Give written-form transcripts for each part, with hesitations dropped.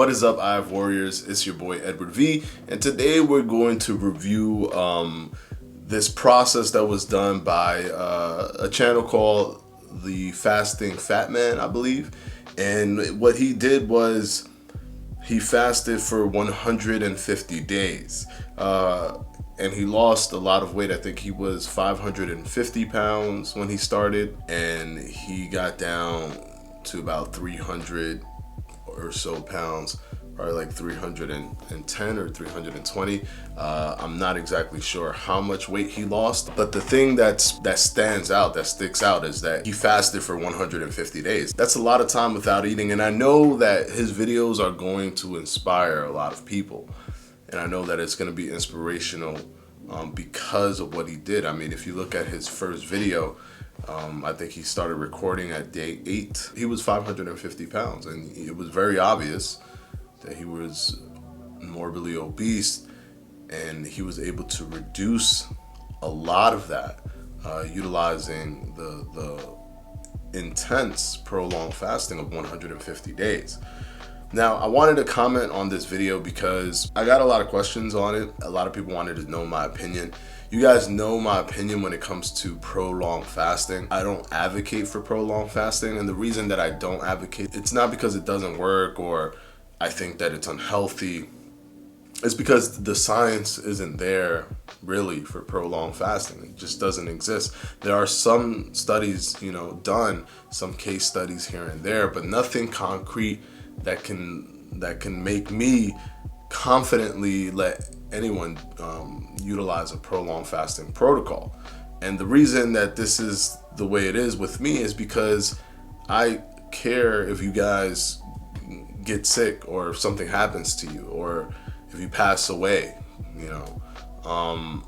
What is up, IF Warriors? It's your boy Edward V, and today we're going to review this process that was done by a channel called the Fasting Fatman, I believe. And what he did was he fasted for 150 days. And he lost a lot of weight. I think he was 550 pounds when he started, and he got down to about 300 or so pounds, probably like 310 or 320. I'm not exactly sure how much weight he lost, but the thing that stands out, that sticks out, is that he fasted for 150 days. That's a lot of time without eating, and I know that his videos are going to inspire a lot of people. And I know that it's going to be inspirational because of what he did. I mean, if you look at his first video, I think he started recording at day 8. He was 550 pounds, and it was very obvious that he was morbidly obese, and he was able to reduce a lot of that utilizing the intense prolonged fasting of 150 days. Now, I wanted to comment on this video because I got a lot of questions on it. A lot of people wanted to know my opinion. You guys know my opinion when it comes to prolonged fasting. I don't advocate for prolonged fasting, and the reason that I don't advocate, it's not because it doesn't work or I think that it's unhealthy. It's because the science isn't there really for prolonged fasting. It just doesn't exist. There are some studies, done, some case studies here and there, but nothing concrete that can make me confidently let anyone utilize a prolonged fasting protocol. And the reason that this is the way it is with me is because I care if you guys get sick or if something happens to you or if you pass away, and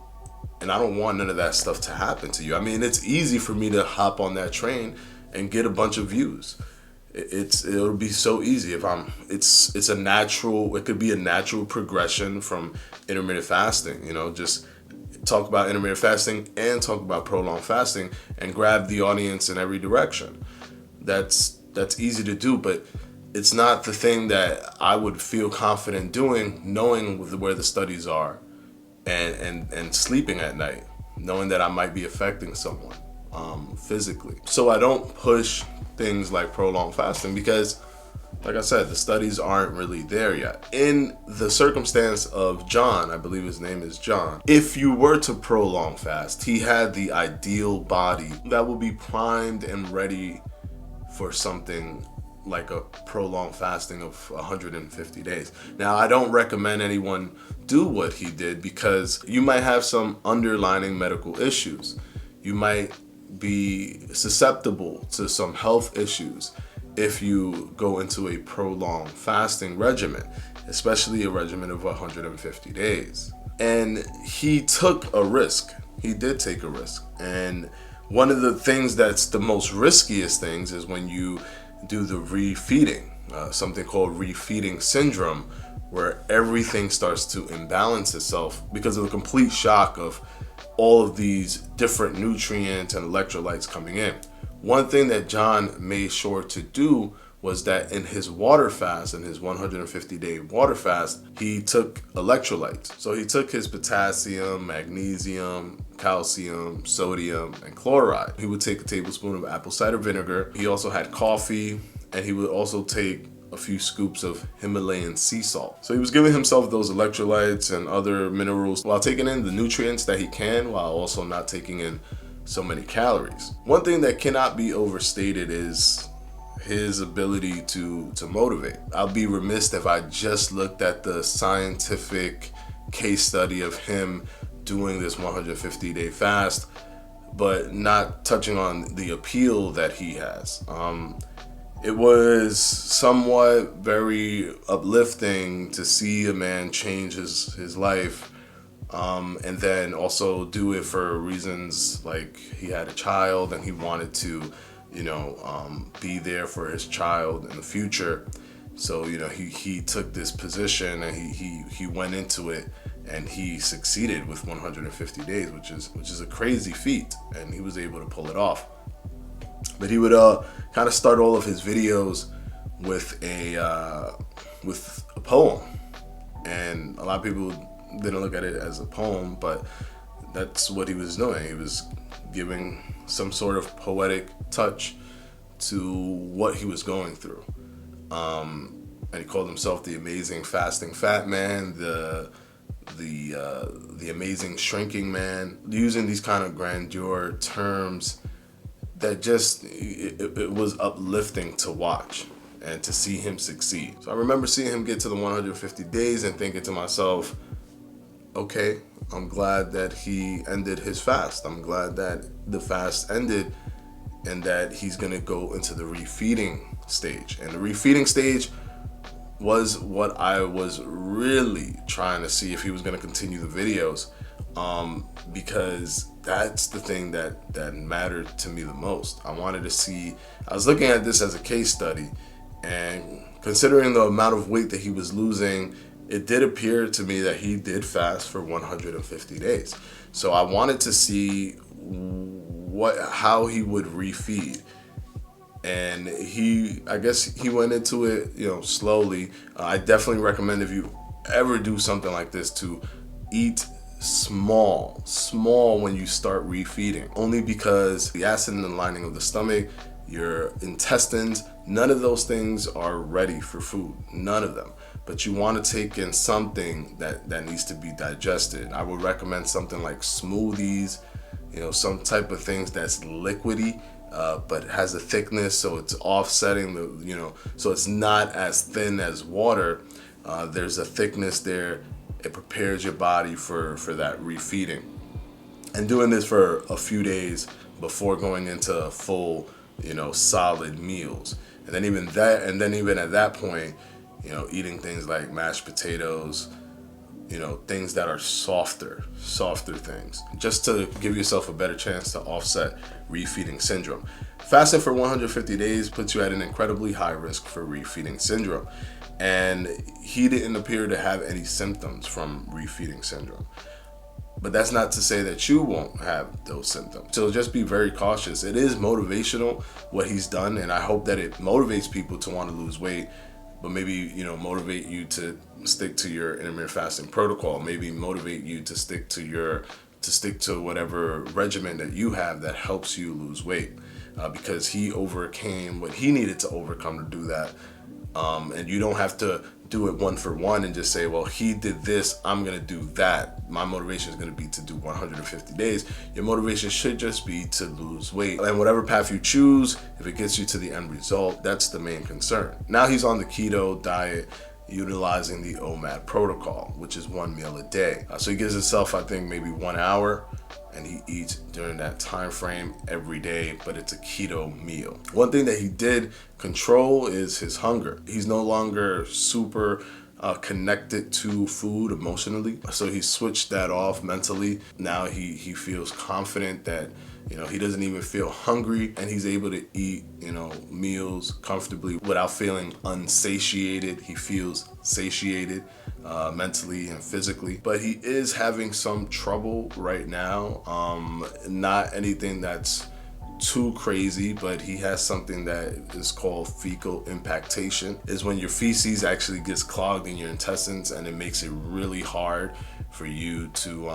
I don't want none of that stuff to happen to you. I mean, it's easy for me to hop on that train and get a bunch of views. It'll be so easy if it's a natural, it could be a natural progression from intermittent fasting, just talk about intermittent fasting and talk about prolonged fasting and grab the audience in every direction. That's easy to do, but it's not the thing that I would feel confident doing, knowing where the studies are and sleeping at night, knowing that I might be affecting someone physically. So I don't push things like prolonged fasting because, like I said, the studies aren't really there yet. In the circumstance of John, I believe his name is John, if you were to prolong fast, he had the ideal body that will be primed and ready for something like a prolonged fasting of 150 days. Now, I don't recommend anyone do what he did because you might have some underlying medical issues. You might be susceptible to some health issues if you go into a prolonged fasting regimen, especially a regimen of 150 days. And he took a risk. He did take a risk. And one of the things that's the most riskiest things is when you do the refeeding, something called refeeding syndrome, where everything starts to imbalance itself because of the complete shock of all of these different nutrients and electrolytes coming in. One thing that John made sure to do was that in his water fast, in his 150-day water fast, he took electrolytes. So he took his potassium, magnesium, calcium, sodium, and chloride. He would take a tablespoon of apple cider vinegar. He also had coffee, and he would also take a few scoops of Himalayan sea salt. So he was giving himself those electrolytes and other minerals while taking in the nutrients that he can, while also not taking in so many calories. One thing that cannot be overstated is his ability to motivate. I'll be remiss if I just looked at the scientific case study of him doing this 150-day fast, but not touching on the appeal that he has. It was somewhat very uplifting to see a man change his life, and then also do it for reasons like he had a child and he wanted to, be there for his child in the future. So, he took this position and he went into it and he succeeded with 150 days, which is a crazy feat, and he was able to pull it off. But he would kind of start all of his videos with poem. And a lot of people didn't look at it as a poem, but that's what he was doing. He was giving some sort of poetic touch to what he was going through. And he called himself the amazing fasting fat man, the amazing shrinking man, using these kind of grandeur terms that just, it was uplifting to watch and to see him succeed. So I remember seeing him get to the 150 days and thinking to myself, okay, I'm glad that he ended his fast. I'm glad that the fast ended and that he's gonna go into the refeeding stage. And the refeeding stage was what I was really trying to see if he was gonna continue the videos, because that's the thing that mattered to me the most. I wanted to see, I was looking at this as a case study, and considering the amount of weight that he was losing, it did appear to me that he did fast for 150 days. So I wanted to see how he would refeed. And I guess he went into it, slowly. I definitely recommend, if you ever do something like this, to eat small when you start refeeding, only because the acid in the lining of the stomach, your intestines, none of those things are ready for food, none of them. But you want to take in something that needs to be digested. I would recommend something like smoothies, some type of things that's liquidy, but has a thickness, so it's offsetting so it's not as thin as water. There's a thickness there. It prepares your body for that refeeding. And doing this for a few days before going into full, solid meals. And then even at that point, eating things like mashed potatoes, things that are softer things, just to give yourself a better chance to offset refeeding syndrome. Fasting for 150 days puts you at an incredibly high risk for refeeding syndrome. And he didn't appear to have any symptoms from refeeding syndrome. But that's not to say that you won't have those symptoms. So just be very cautious. It is motivational what he's done, and I hope that it motivates people to want to lose weight, but maybe, motivate you to stick to your intermittent fasting protocol, maybe motivate you to stick to whatever regimen that you have that helps you lose weight, because he overcame what he needed to overcome to do that. And you don't have to do it one for one and just say, well, he did this, I'm gonna do that. My motivation is gonna be to do 150 days. Your motivation should just be to lose weight. And whatever path you choose, if it gets you to the end result, that's the main concern. Now he's on the keto diet, utilizing the OMAD protocol, which is 1 meal a day. So he gives himself, I think, maybe 1 hour, and he eats during that time frame every day, but it's a keto meal. One thing that he did control is his hunger. He's no longer super connected to food emotionally, so he switched that off mentally. Now he feels confident that he doesn't even feel hungry, and he's able to eat meals comfortably without feeling unsatiated. He feels satiated mentally and physically, but he is having some trouble right now. Not anything that's too crazy, but he has something that is called fecal impactation. Is when your feces actually gets clogged in your intestines, and it makes it really hard for you to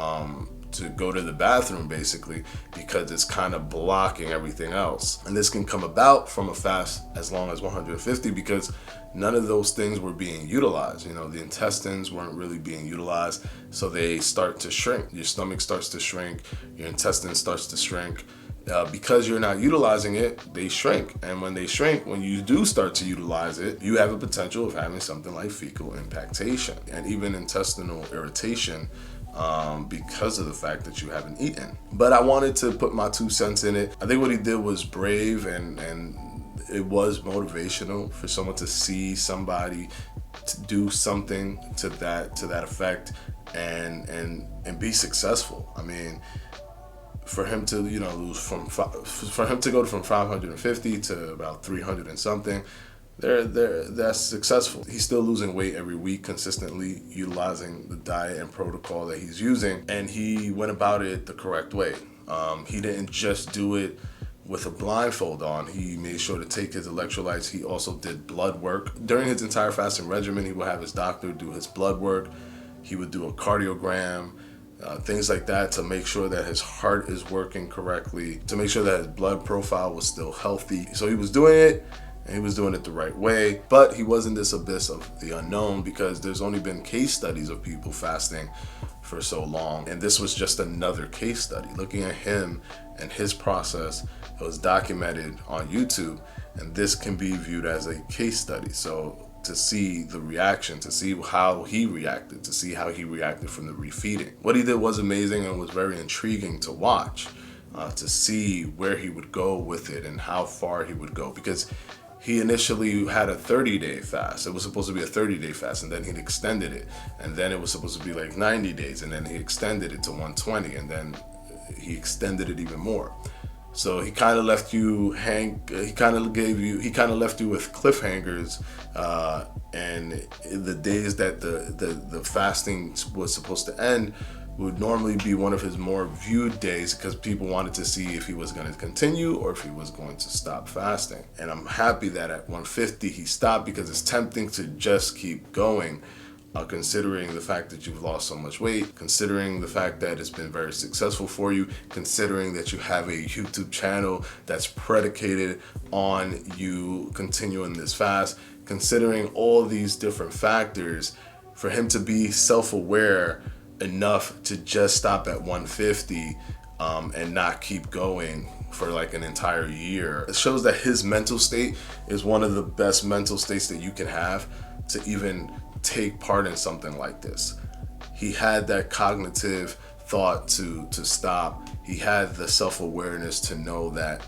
go to the bathroom, basically, because it's kind of blocking everything else. And this can come about from a fast as long as 150, because none of those things were being utilized. The intestines weren't really being utilized, so they start to shrink. Your stomach starts to shrink, your intestine starts to shrink. Because you're not utilizing it, they shrink. And when they shrink, when you do start to utilize it, you have a potential of having something like fecal impactation and even intestinal irritation, because of the fact that you haven't eaten. But I wanted to put my 2 cents in it. I think what he did was brave, and it was motivational for someone to see somebody to do something to that effect and be successful. I mean, for him to lose for him to go from 550 to about 300 and something, that's successful. He's still losing weight every week, consistently utilizing the diet and protocol that he's using, and he went about it the correct way. He didn't just do it with a blindfold on. He made sure to take his electrolytes. He also did blood work. During his entire fasting regimen, he would have his doctor do his blood work. He would do a cardiogram, things like that, to make sure that his heart is working correctly, to make sure that his blood profile was still healthy. So he was doing it, and he was doing it the right way, but he was in this abyss of the unknown, because there's only been case studies of people fasting for so long, and this was just another case study. Looking at him and his process, it was documented on YouTube, and this can be viewed as a case study. So to see the reaction, to see how he reacted, to see how he reacted from the refeeding. What he did was amazing and was very intriguing to watch, to see where he would go with it and how far he would go, because he initially had a 30-day fast. It was supposed to be a 30-day fast, and then he'd extended it, and then it was supposed to be like 90 days, and then he extended it to 120, and then he extended it even more. So he kind of left you he kind of left you with cliffhangers, and the days that the fasting was supposed to end would normally be one of his more viewed days, because people wanted to see if he was going to continue or if he was going to stop fasting. And I'm happy that at 150 he stopped, because it's tempting to just keep going. Considering the fact that you've lost so much weight, considering the fact that it's been very successful for you, considering that you have a YouTube channel that's predicated on you continuing this fast, considering all these different factors, for him to be self-aware enough to just stop at 150 and not keep going for like an entire year, it shows that his mental state is one of the best mental states that you can have to even take part in something like this. He had that cognitive thought to stop. He had the self-awareness to know that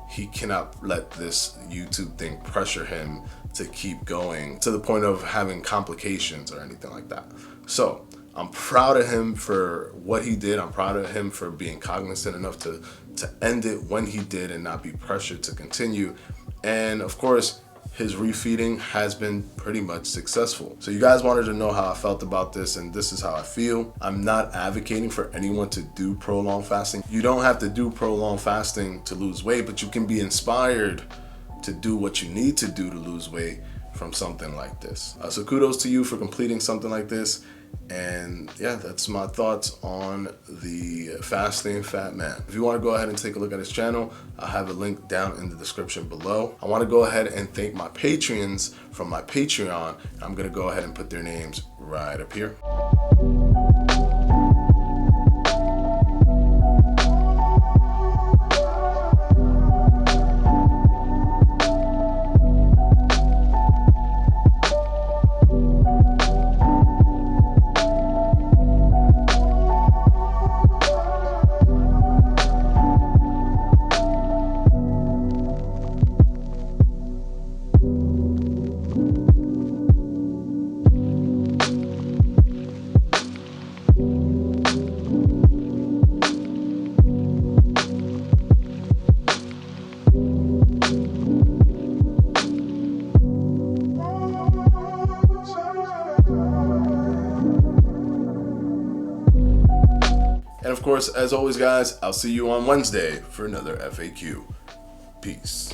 he cannot let this YouTube thing pressure him to keep going to the point of having complications or anything like that. So I'm proud of him for what he did. I'm proud of him for being cognizant enough to end it when he did and not be pressured to continue. And of course, his refeeding has been pretty much successful. So you guys wanted to know how I felt about this, and this is how I feel. I'm not advocating for anyone to do prolonged fasting. You don't have to do prolonged fasting to lose weight, but you can be inspired to do what you need to do to lose weight from something like this. So kudos to you for completing something like this. And yeah, that's my thoughts on the fasting fat man. If you want to go ahead and take a look at his channel, I'll have a link down in the description below. I want to go ahead and thank my Patreons from my Patreon. I'm going to go ahead and put their names right up here. And of course, as always, guys, I'll see you on Wednesday for another FAQ. Peace.